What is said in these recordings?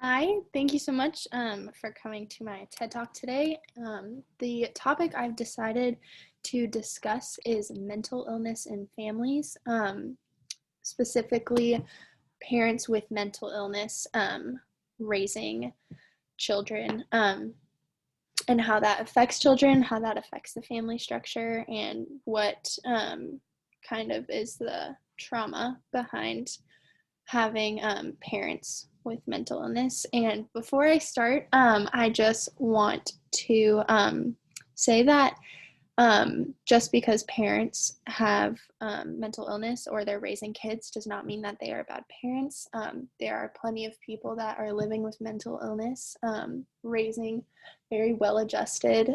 Hi, thank you so much for coming to my TED Talk today. The topic I've decided to discuss is mental illness in families, specifically parents with mental illness raising children, and how that affects children, how that affects the family structure, and what kind of is the trauma behind having parents with mental illness. And before I start, I just want to say that just because parents have mental illness or they're raising kids does not mean that they are bad parents. There are plenty of people that are living with mental illness, raising very well adjusted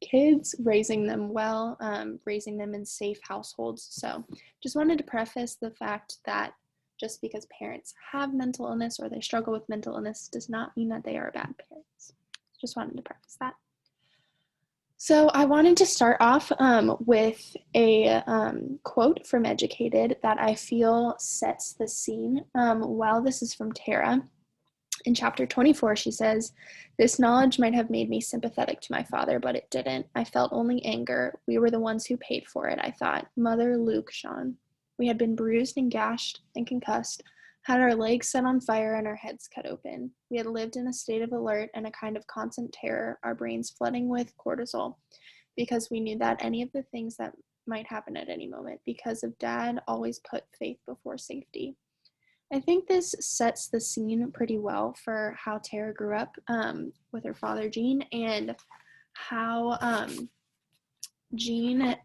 kids, raising them well, raising them in safe households. So just wanted to preface the fact that just because parents have mental illness or they struggle with mental illness does not mean that they are bad parents. Just wanted to preface that. So I wanted to start off with a quote from Educated that I feel sets the scene. While this is from Tara, in chapter 24, she says, "This knowledge might have made me sympathetic to my father, but it didn't. I felt only anger. We were the ones who paid for it, I thought. Mother, Luke, Sean. We had been bruised and gashed and concussed, had our legs set on fire and our heads cut open. We had lived in a state of alert and a kind of constant terror, our brains flooding with cortisol, because we knew that any of the things that might happen at any moment, because of Dad always put faith before safety." I think this sets the scene pretty well for how Tara grew up with her father, Gene, and how Gene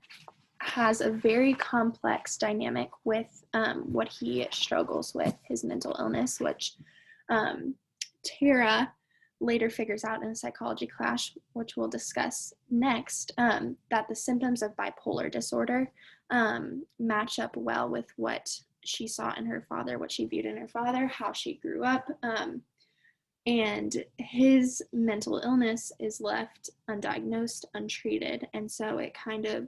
has a very complex dynamic with what he struggles with, his mental illness, which Tara later figures out in a psychology class, which we'll discuss next, that the symptoms of bipolar disorder match up well with what she saw in her father, what she viewed in her father, how she grew up. And his mental illness is left undiagnosed, untreated. And so it kind of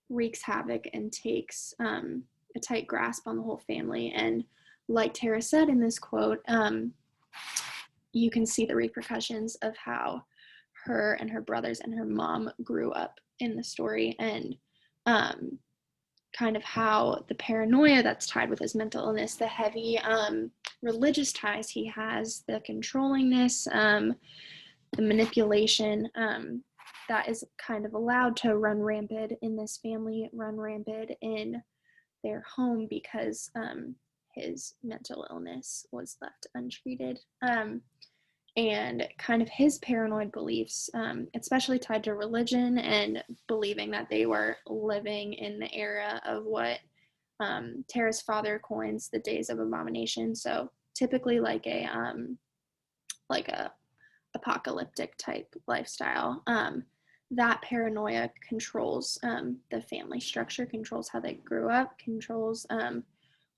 wreaks havoc and takes a tight grasp on the whole family. And like Tara said in this quote, you can see the repercussions of how her and her brothers and her mom grew up in the story, and kind of how the paranoia that's tied with his mental illness, the heavy religious ties he has, the controllingness, the manipulation that is kind of allowed to run rampant in this family, run rampant in their home because his mental illness was left untreated. And kind of his paranoid beliefs, especially tied to religion and believing that they were living in the era of what Tara's father coins the days of abomination. So typically like a apocalyptic type lifestyle. That paranoia controls the family structure, controls how they grew up, controls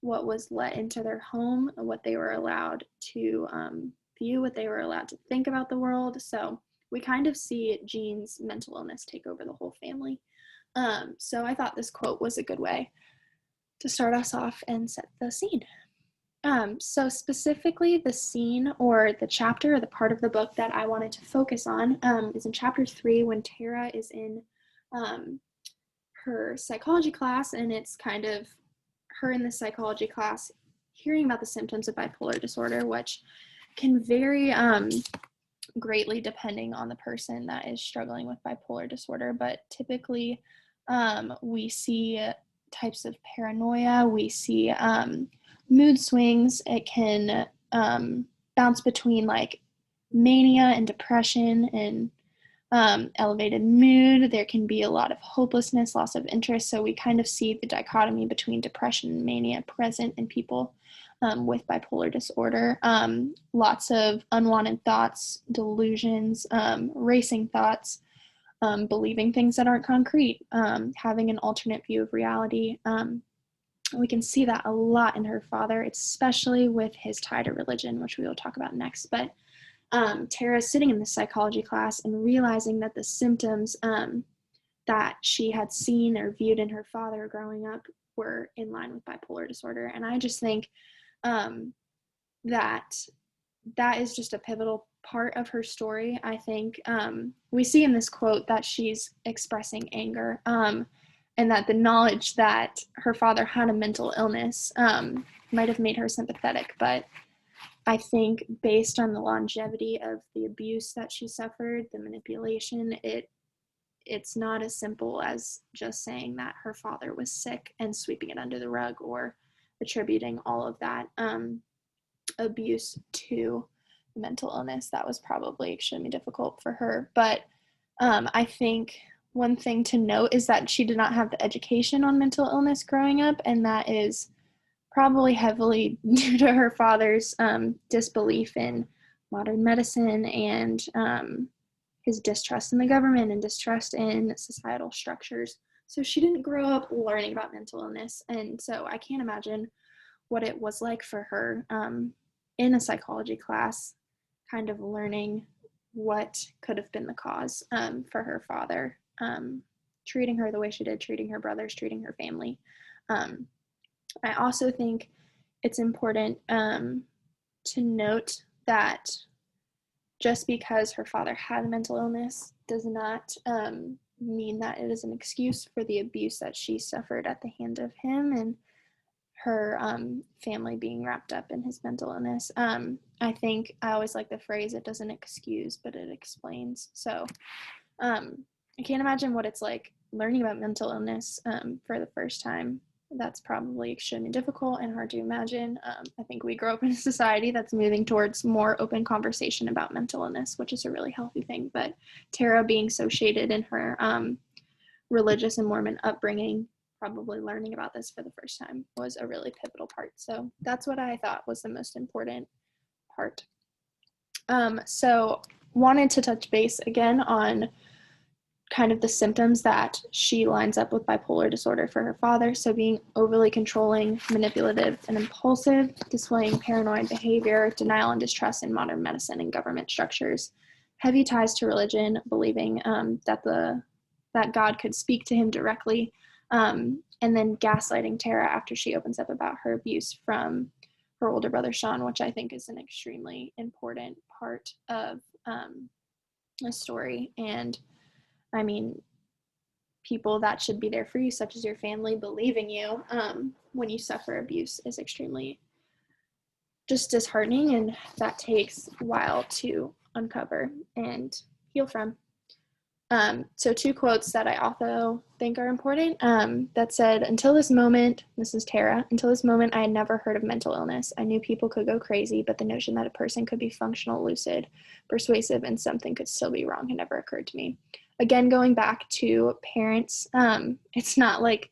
what was let into their home, what they were allowed to view, what they were allowed to think about the world. So we kind of see Gene's mental illness take over the whole family. So I thought this quote was a good way to start us off and set the scene. So specifically the scene or the chapter or the part of the book that I wanted to focus on is in chapter 3 when Tara is in her psychology class, and it's kind of her in the psychology class hearing about the symptoms of bipolar disorder, which can vary greatly depending on the person that is struggling with bipolar disorder. But typically we see types of paranoia, we see mood swings. It can bounce between like mania and depression and elevated mood. There can be a lot of hopelessness, loss of interest. So we kind of see the dichotomy between depression and mania present in people with bipolar disorder. Lots of unwanted thoughts, delusions, racing thoughts, believing things that aren't concrete, having an alternate view of reality. We can see that a lot in her father, especially with his tie to religion, which we will talk about next. But Tara sitting in the psychology class and realizing that the symptoms that she had seen or viewed in her father growing up were in line with bipolar disorder. And I just think that that is just a pivotal part of her story. I think we see in this quote that she's expressing anger, and that the knowledge that her father had a mental illness might have made her sympathetic. But I think based on the longevity of the abuse that she suffered, the manipulation, it's not as simple as just saying that her father was sick and sweeping it under the rug, or attributing all of that abuse to mental illness. That was probably extremely difficult for her. But I think one thing to note is that she did not have the education on mental illness growing up, and that is probably heavily due to her father's disbelief in modern medicine, and his distrust in the government and distrust in societal structures. So she didn't grow up learning about mental illness, and so I can't imagine what it was like for her in a psychology class, kind of learning what could have been the cause for her father treating her the way she did, treating her brothers, treating her family. I also think it's important to note that just because her father had a mental illness does not mean that it is an excuse for the abuse that she suffered at the hand of him and her family being wrapped up in his mental illness. I think I always like the phrase, it doesn't excuse, but it explains. So I can't imagine what it's like learning about mental illness for the first time. That's probably extremely difficult and hard to imagine. I think we grow up in a society that's moving towards more open conversation about mental illness, which is a really healthy thing. But Tara, being so shaded in her religious and Mormon upbringing, probably learning about this for the first time was a really pivotal part. So that's what I thought was the most important part. So wanted to touch base again on kind of the symptoms that she lines up with bipolar disorder for her father. So being overly controlling, manipulative, and impulsive, displaying paranoid behavior, denial and distrust in modern medicine and government structures, heavy ties to religion, believing that God could speak to him directly, and then gaslighting Tara after she opens up about her abuse from her older brother Sean, which I think is an extremely important part of the story. And I mean, people that should be there for you, such as your family, believing you when you suffer abuse is extremely just disheartening, and that takes a while to uncover and heal from. So 2 quotes that I also think are important that said, until this moment, this is Tara, until this moment, I had never heard of mental illness. I knew people could go crazy, but the notion that a person could be functional, lucid, persuasive, and something could still be wrong had never occurred to me. Again, going back to parents, it's not like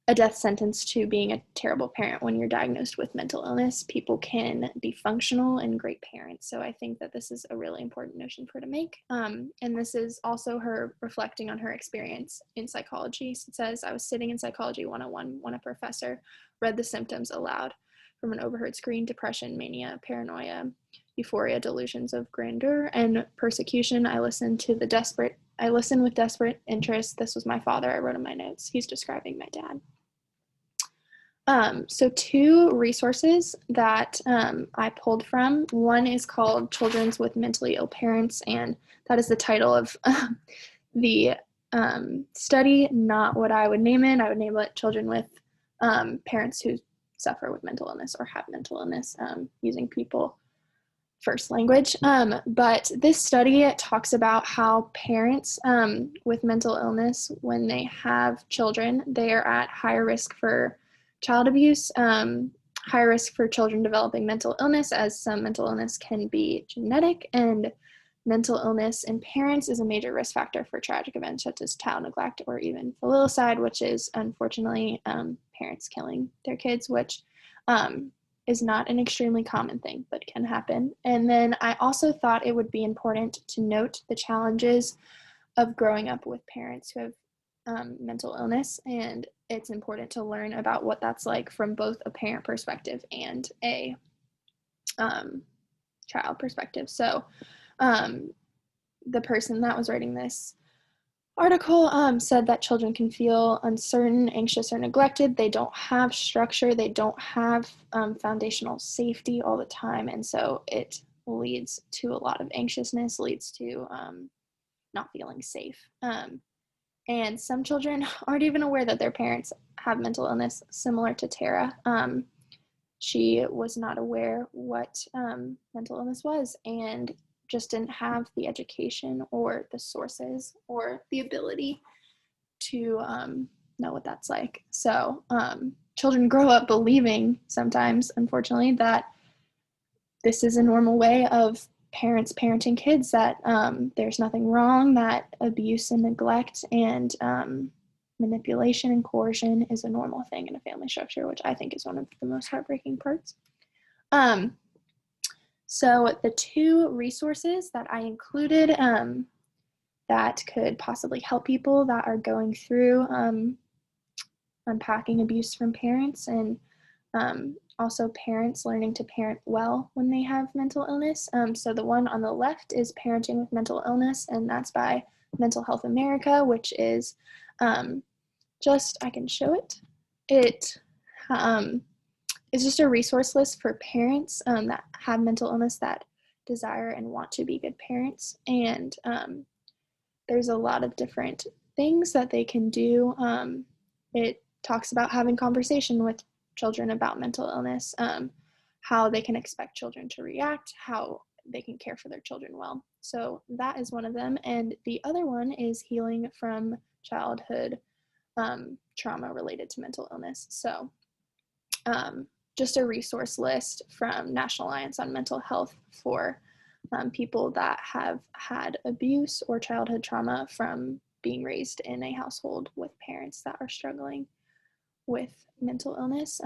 a death sentence to being a terrible parent when you're diagnosed with mental illness. People can be functional and great parents. So I think that this is a really important notion for her to make. And this is also her reflecting on her experience in psychology. So it says, I was sitting in Psychology 101 when a professor read the symptoms aloud from an overheard screen: depression, mania, paranoia, euphoria, delusions of grandeur, and persecution. I listened with desperate interest. This was my father, I wrote in my notes. He's describing my dad. So 2 resources that I pulled from. One is called Children's with Mentally Ill Parents, and that is the title of the study, not what I would name it. I would name it Children with Parents Who Suffer with Mental Illness or Have Mental Illness, using people first language. But this study talks about how parents with mental illness, when they have children, they are at higher risk for child abuse, higher risk for children developing mental illness, as some mental illness can be genetic, and mental illness in parents is a major risk factor for tragic events such as child neglect or even fililicide, which is unfortunately parents killing their kids, which is not an extremely common thing, but can happen. And then I also thought it would be important to note the challenges of growing up with parents who have mental illness, and it's important to learn about what that's like from both a parent perspective and a child perspective. So the person that was writing this article said that children can feel uncertain, anxious, or neglected. They don't have structure. They don't have foundational safety all the time. And so it leads to a lot of anxiousness, leads to not feeling safe. And some children aren't even aware that their parents have mental illness, similar to Tara. She was not aware what mental illness was and just didn't have the education or the sources or the ability to know what that's like. So children grow up believing sometimes, unfortunately, that this is a normal way of parents parenting kids, that there's nothing wrong, that abuse and neglect and manipulation and coercion is a normal thing in a family structure, which I think is one of the most heartbreaking parts. So the two resources that I included that could possibly help people that are going through unpacking abuse from parents, and also parents learning to parent well when they have mental illness. So the one on the left is Parenting with Mental Illness, and that's by Mental Health America, which is I can show it. It is just a resource list for parents that have mental illness that desire and want to be good parents. And there's a lot of different things that they can do. It talks about having conversation with children about mental illness, how they can expect children to react, how they can care for their children well. So that is one of them. And the other one is Healing from Childhood Trauma Related to Mental Illness. So just a resource list from National Alliance on Mental Health for people that have had abuse or childhood trauma from being raised in a household with parents that are struggling with mental illness.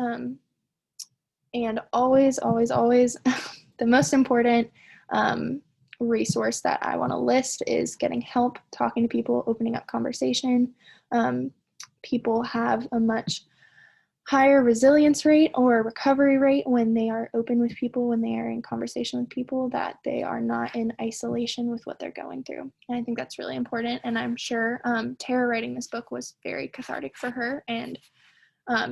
And always, always, always, the most important resource that I want to list is getting help, talking to people, opening up conversation. People have a much higher resilience rate or recovery rate when they are open with people, when they are in conversation with people, that they are not in isolation with what they're going through. And I think that's really important. And I'm sure Tara writing this book was very cathartic for her, and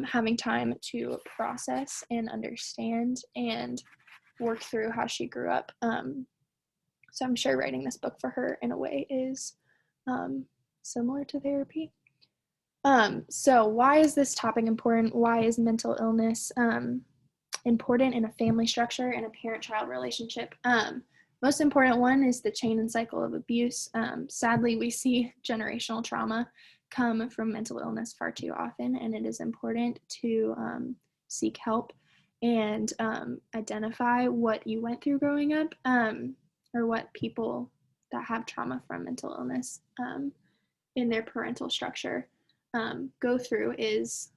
having time to process and understand and work through how she grew up. So I'm sure writing this book for her in a way is similar to therapy. So why is this topic important? Why is mental illness important in a family structure and a parent-child relationship? Most important one is the chain and cycle of abuse. Sadly, we see generational trauma come from mental illness far too often, and it is important to seek help and identify what you went through growing up, or what people that have trauma from mental illness in their parental structure go through, is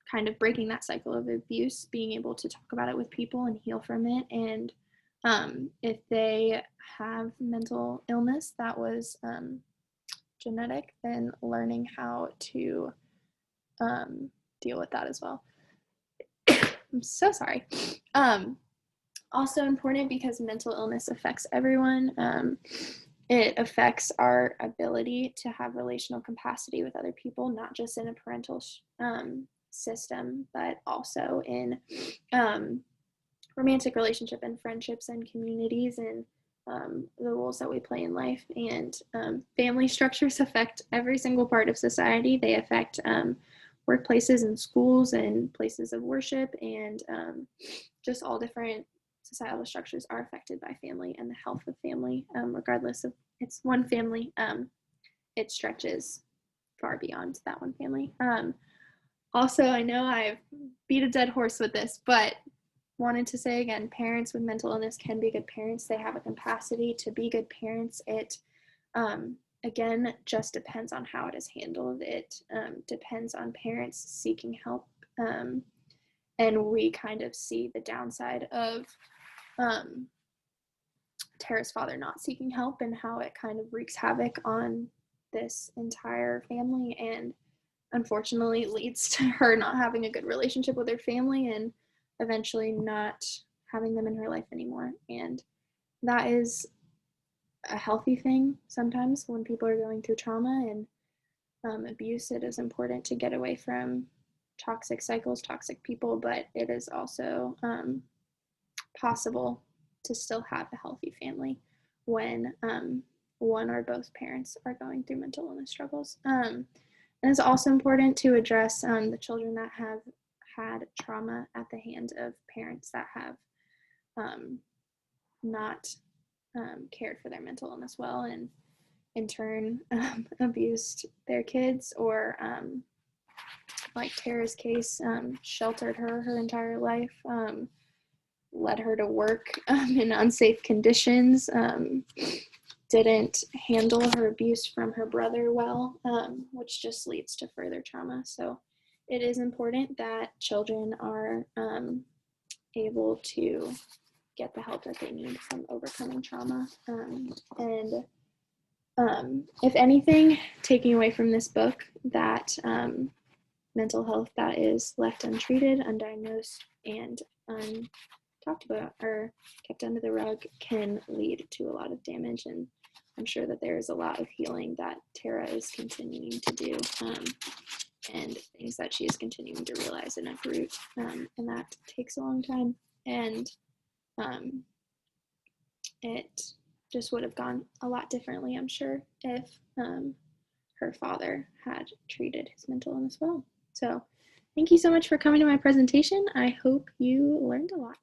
kind of breaking that cycle of abuse, being able to talk about it with people and heal from it. And if they have mental illness that was genetic, then learning how to deal with that as well. I'm so sorry. Also important because mental illness affects everyone. It affects our ability to have relational capacity with other people, not just in a parental system, but also in romantic relationship and friendships and communities, and the roles that we play in life. And family structures affect every single part of society. They affect workplaces and schools and places of worship, and just all different societal structures are affected by family and the health of family, regardless of it's one family. It stretches far beyond that one family. Also, I know I've beat a dead horse with this, but wanted to say again, parents with mental illness can be good parents. They have a capacity to be good parents. It, again, just depends on how it is handled. It depends on parents seeking help. And we kind of see the downside of Tara's father not seeking help, and how it kind of wreaks havoc on this entire family, and unfortunately leads to her not having a good relationship with her family, and eventually not having them in her life anymore. And that is a healthy thing sometimes when people are going through trauma and abuse. It is important to get away from toxic cycles, toxic people, but it is also possible to still have a healthy family when one or both parents are going through mental illness struggles. And it's also important to address the children that have had trauma at the hands of parents that have not cared for their mental illness well, and in turn abused their kids, or like Tara's case, sheltered her entire life, led her to work in unsafe conditions, didn't handle her abuse from her brother well, which just leads to further trauma. So it is important that children are able to get the help that they need from overcoming trauma. And if anything, taking away from this book, that mental health that is left untreated, undiagnosed, and talked about or kept under the rug can lead to a lot of damage. And I'm sure that there is a lot of healing that Tara is continuing to do, and things that she is continuing to realize and uproot, and that takes a long time. And it just would have gone a lot differently, I'm sure, if her father had treated his mental illness well. So thank you so much for coming to my presentation. I hope you learned a lot.